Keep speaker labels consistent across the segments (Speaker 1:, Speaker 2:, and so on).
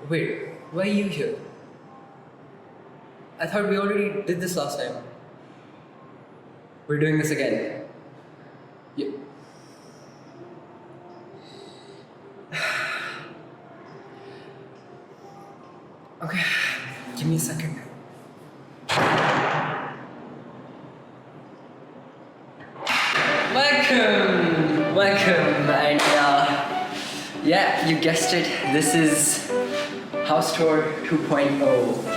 Speaker 1: Wait, why are you here? I thought we already did this last time. We're doing this again. Yeah. Okay, give me a second. Welcome, and yeah, you guessed it. This is House Tour 2.0.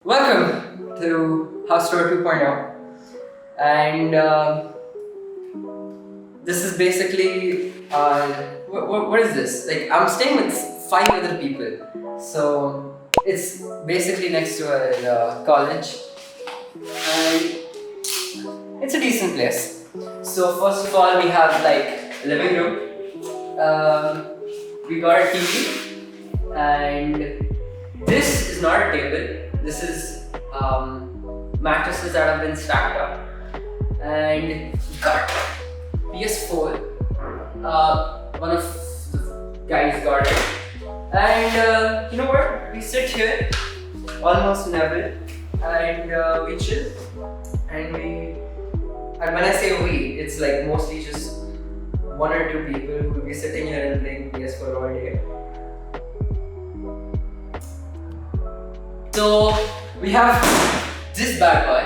Speaker 1: Welcome to House Tour 2.0, and this is basically what is this? Like, I'm staying with 5 other people, so it's basically next to a college, and it's a decent place. So first of all, we have like a living room. We got a TV, and this is not a table. This is mattresses that have been stacked up, and got PS4. One of the guys got it, and you know what? We sit here almost never, and we chill, and when I say we, it's like mostly just 1 or 2 people who will be sitting here and playing PS4 all day. So we have this bad boy,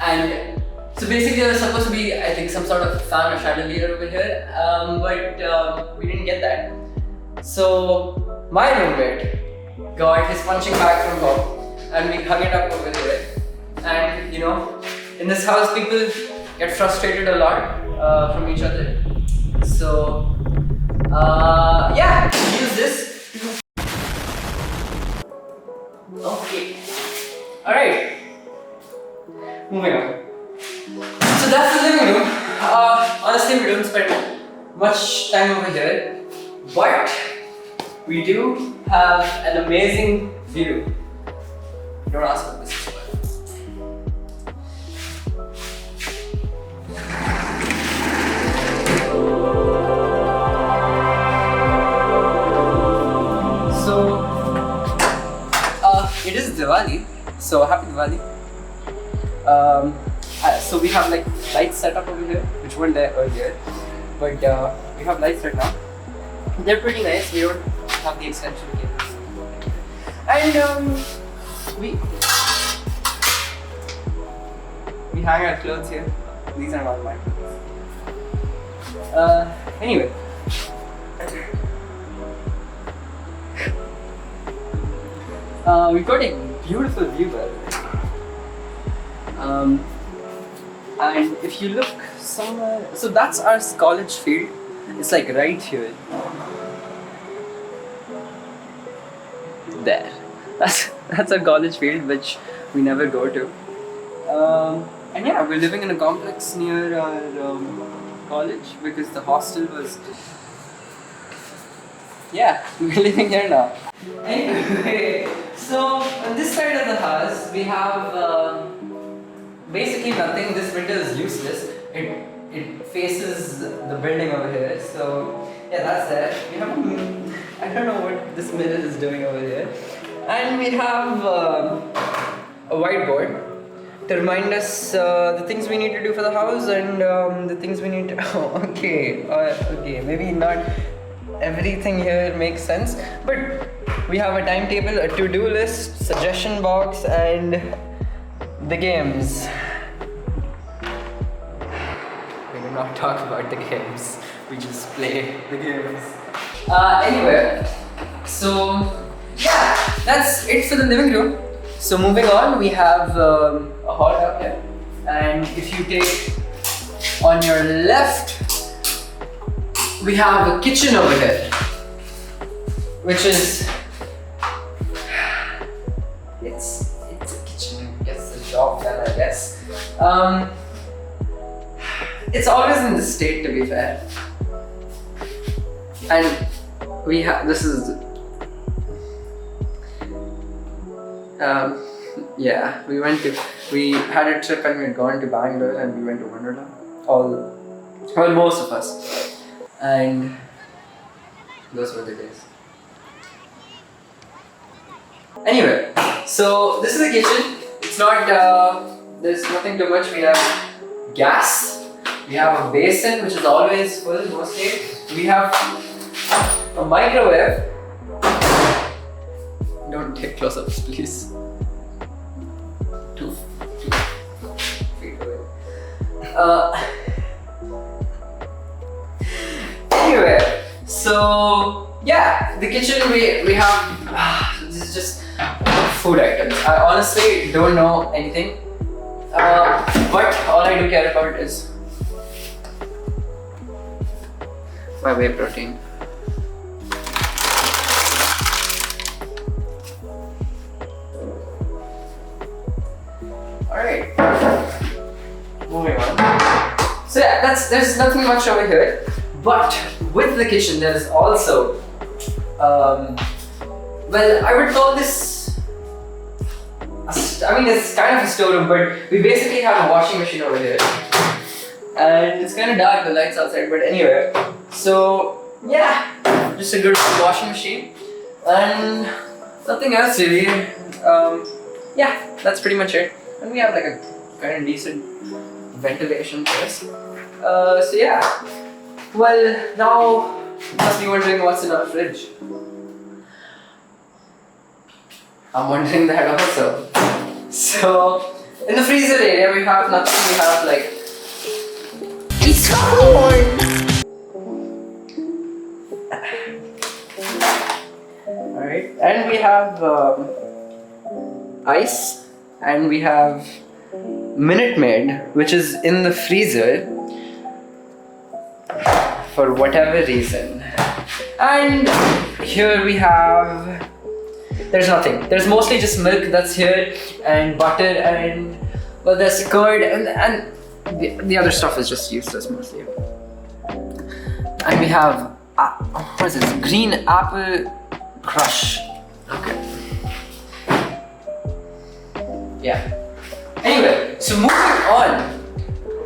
Speaker 1: and so basically there's supposed to be, I think, some sort of fan or chandelier over here, but we didn't get that. So my roommate got his punching bag from home, and we hung it up over here. And you know, in this house people get frustrated a lot from each other. So yeah, use this. Okay. Alright. Moving on. So that's the living room. Honestly, we don't spend much time over here, but we do have an amazing view. Don't ask what this is for. It is Diwali, so happy Diwali. So we have like lights set up over here, which weren't there earlier, but we have lights right now. They're pretty nice. We don't have the extension cables, and we hang our clothes here. These are not my clothes. Anyway. We've got a beautiful view, by the way. And if you look somewhere, so that's our college field. It's like right here. There. That's our college field, which we never go to. And yeah, we're living in a complex near our college because the hostel was yeah, we're living here now. Anyway, so on this side of the house we have basically nothing. This window is useless. It faces the building over here. So yeah, that's there. We have I don't know what this mirror is doing over here, and we have a whiteboard to remind us the things we need to do for the house and the things we need to. Oh, okay, maybe not everything here makes sense, but we have a timetable, a to-do list, suggestion box, and the games. We do not talk about the games, we just play the games. Anyway, so yeah, that's it for the living room. So moving on, we have a hall up here, and if you take on your left, we have a kitchen over here, which is it's a kitchen, gets the job done, I guess. It's always in this state, to be fair, and we have this is. Yeah, we had a trip and we'd gone to Bangalore and we went to Wonderland. Most of us. And those were the days. Anyway, so this is the kitchen. It's not, there's nothing too much. We have gas. We have a basin which is always full mostly. We have a microwave. Don't take close-ups, please. 2 feet away. Anyway, so yeah, the kitchen we have. This is just food items. I honestly don't know anything, but all I do care about is my whey protein. Alright, moving on. So yeah, there's nothing much over here, but with the kitchen there's also, well, I would call this, it's kind of a storeroom, but we basically have a washing machine over here. And it's kind of dark, the lights outside, but anyway. So yeah, just a good washing machine. And nothing else really. Yeah, that's pretty much it. And we have like a kind of decent ventilation place. So yeah. Well, now you must be wondering what's in our fridge. I'm wondering that also. So in the freezer area we have nothing. We have like it's corn. Alright, and we have ice, and we have Minute Maid, which is in the freezer for whatever reason. And here we have, there's nothing. There's mostly just milk that's here, and butter, and well, there's curd, and the other stuff is just useless mostly. And we have what is this? Green apple crush. Okay. Yeah. Anyway, so moving on,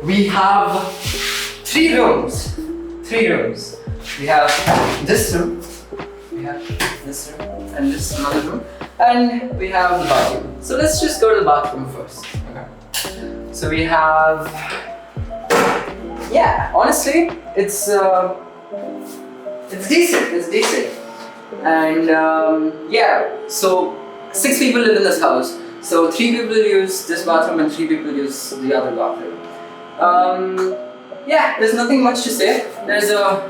Speaker 1: we have 3 rooms. 3 rooms. We have this room, we have this room, and this another room, and we have the bathroom. So let's just go to the bathroom first. Okay. So we have, yeah, honestly, it's decent. It's decent, and yeah. So 6 people live in this house. So 3 people use this bathroom and 3 people use the other bathroom. Yeah, there's nothing much to say. There's a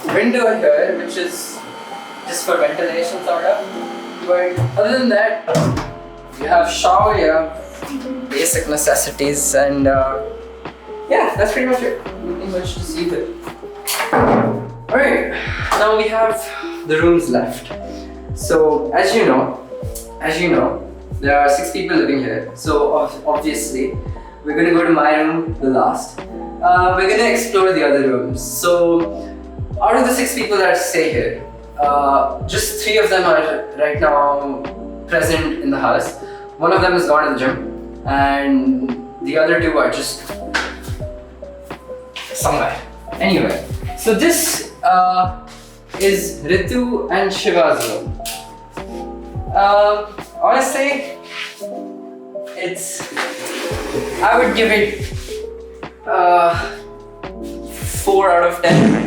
Speaker 1: window here which is just for ventilation sort of. But other than that, you have shower, you have basic necessities, and yeah, that's pretty much it. Nothing much to see there. Alright, now we have the rooms left. So as you know, there are 6 people living here. So obviously, we're gonna go to my room, the last. We're gonna explore the other rooms. So out of the 6 people that stay here, just 3 of them are right now present in the house. One of them has gone to the gym, and the other 2 are just somewhere. Anyway, so this is Ritu and Shiva's room. Honestly, I would give it 4 out of 10.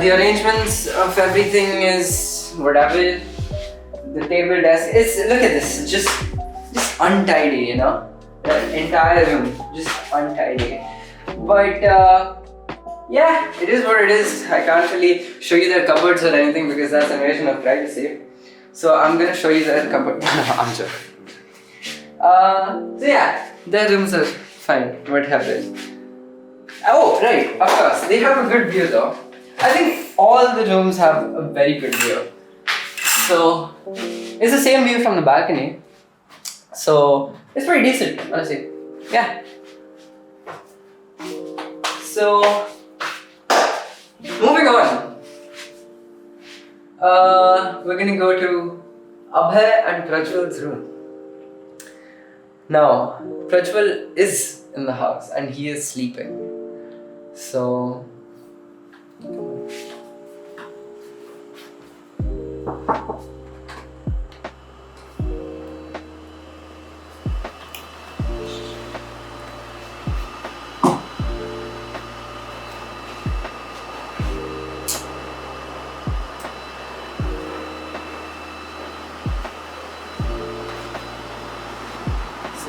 Speaker 1: The arrangements of everything is whatever. The table, desk, look at this, just untidy, you know? The entire room, just untidy. But yeah, it is what it is. I can't really show you their cupboards or anything because that's an invasion of privacy. So I'm gonna show you their cupboard. I'm joking. So yeah, their rooms are fine, whatever. Oh, right, of course, they have a good view though. I think all the rooms have a very good view. So, it's the same view from the balcony. So, it's pretty decent, honestly. Yeah. So, moving on. We're gonna go to Abhay and Prajwal's room. Now, Prajwal is in the house and he is sleeping. So,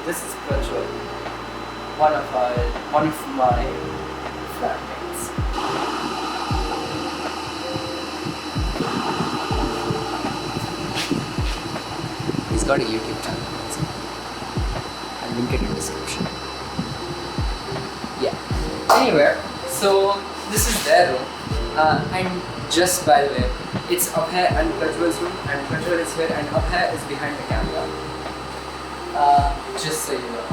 Speaker 1: this is Prajwal, one of my flatmates. He's got a YouTube channel. I'll link it in the description. Yeah. Anyway, so this is their room, and just by the way, it's Abhay and Prajwal's room, and Prajwal is here, and Abhay is behind the camera. Just so you know.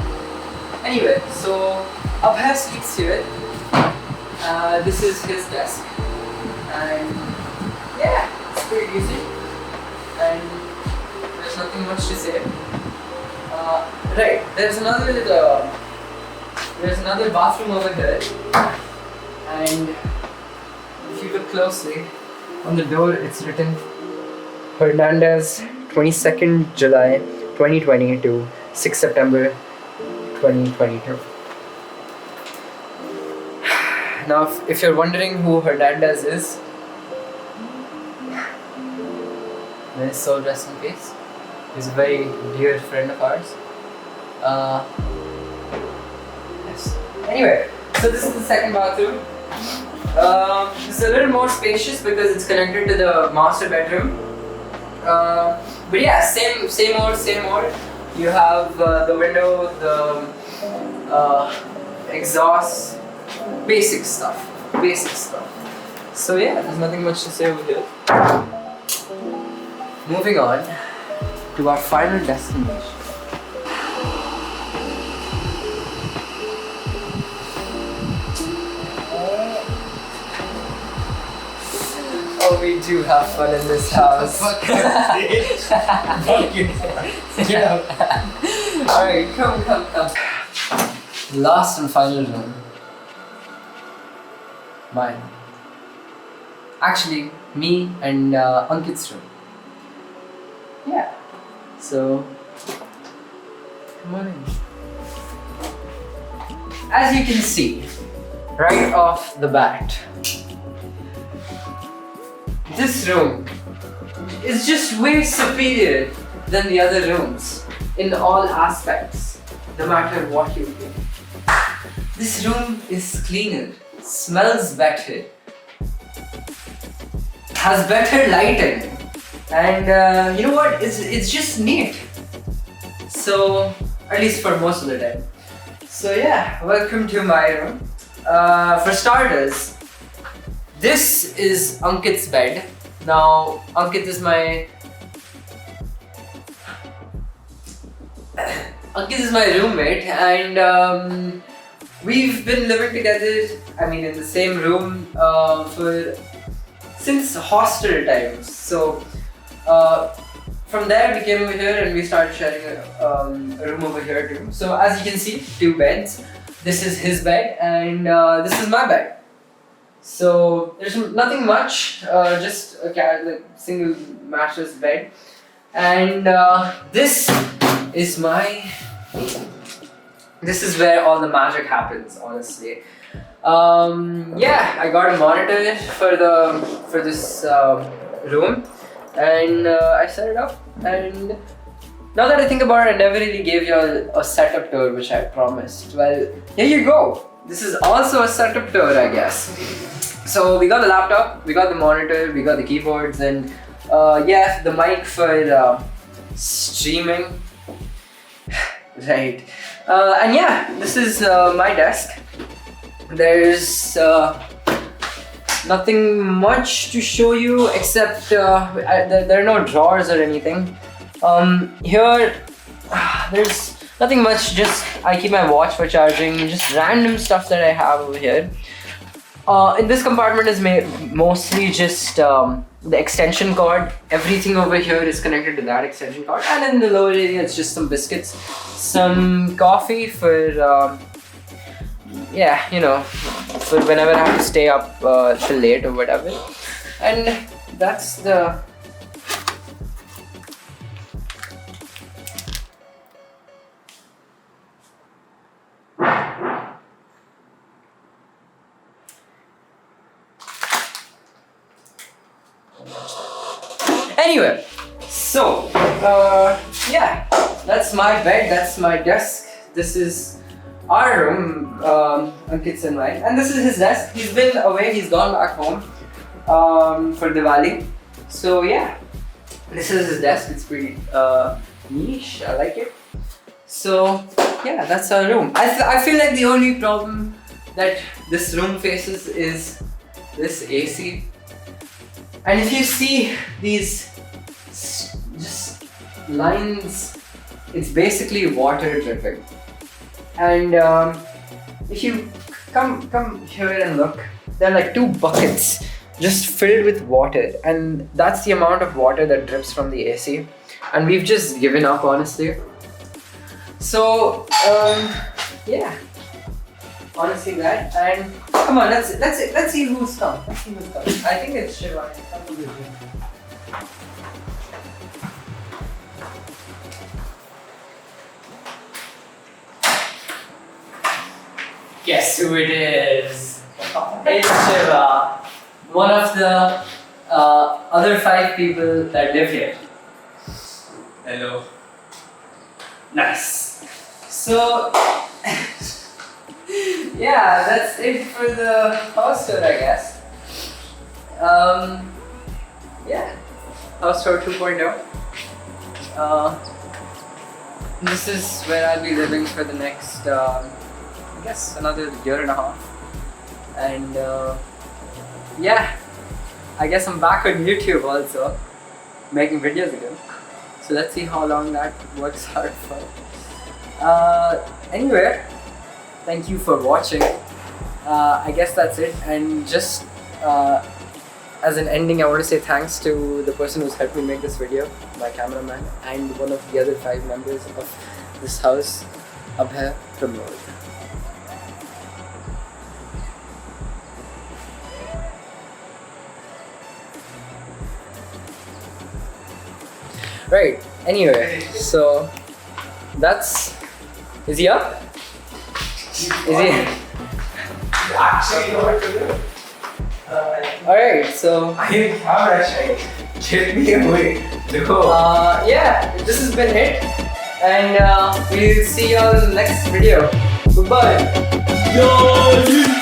Speaker 1: Anyway, so Abhay sleeps here. This is his desk, and yeah, it's pretty decent. And there's nothing much to say. Right, there's another bathroom over here, and if you look closely on the door, it's written Hernandez, 22nd July 2020 to 6 September 2022. Now, if you're wondering who Hernandez is, may his soul rest in peace. He's a very dear friend of ours. Yes. Anyway, so this is the second bathroom. It's a little more spacious because it's connected to the master bedroom. But yeah, same old. You have the window, the exhaust, basic stuff. So yeah, there's nothing much to say over here. Moving on to our final destination. Oh, we do have fun in this house.
Speaker 2: Fuck you. Get out.
Speaker 1: Alright, come. Last and final room. Mine. Actually, me and Ankit's room. Yeah. So, come on in. As you can see, right off the bat, this room is just way superior than the other rooms in all aspects, no matter what you do. This room is cleaner, smells better, has better lighting, and you know what? It's just neat. So, at least for most of the time. So yeah, welcome to my room. For starters, this is Ankit's bed. Now, Ankit is my roommate, and we've been living together, in the same room for since hostel times. So from there we came over here and we started sharing a room over here too. So as you can see, 2 beds. This is his bed and this is my bed. So there's nothing much, just a like single mattress bed. And this is my. This is where all the magic happens, honestly. Yeah, I got a monitor for this room, and I set it up. And now that I think about it, I never really gave you a setup tour, which I promised. Well, here you go. This is also a setup tour, I guess. So we got the laptop, we got the monitor, we got the keyboards, and yeah, the mic for streaming. Right. And yeah, this is my desk. There's nothing much to show you except there are no drawers or anything. Here, there's nothing much, just I keep my watch for charging, just random stuff that I have over here. In this compartment is mostly just the extension cord. Everything over here is connected to that extension cord, and in the lower area it's just some biscuits, some coffee for yeah, you know, for whenever I have to stay up till late or whatever. And that's the anyway, so yeah, that's my bed, that's my desk, this is our room, Ankit's and mine, and this is his desk. He's been away, he's gone back home for Diwali. So yeah, this is his desk, it's pretty niche, I like it. So yeah, that's our room. I feel like the only problem that this room faces is this AC. And if you see these just lines, it's basically water dripping. And if you come here and look, there are like 2 buckets just filled with water, and that's the amount of water that drips from the AC. And we've just given up, honestly. So yeah, honestly that. And come on, let's see who's come. Let's see who's come. I think it's Shiva. Guess who it is? It's Shiva, one of the other 5 people that live here.
Speaker 2: Hello.
Speaker 1: Nice. So yeah, that's it for the house tour, I guess. Yeah, house tour 2.0. This is where I'll be living for the next, I guess, another year and a half. And yeah, I guess I'm back on YouTube also, making videos again. So let's see how long that works out for. Anyway, thank you for watching. I guess that's it. And just as an ending, I want to say thanks to the person who's helped me make this video, my cameraman, and one of the other 5 members of this house, Abhay Pramod. Right, anyway, so that's... Is he up? Is he?
Speaker 2: Actually, know what to do.
Speaker 1: Alright, so...
Speaker 2: I need camera shy. Get me away. No.
Speaker 1: Yeah, this has been it. And we'll see you all in the next video. Goodbye.
Speaker 2: Yo!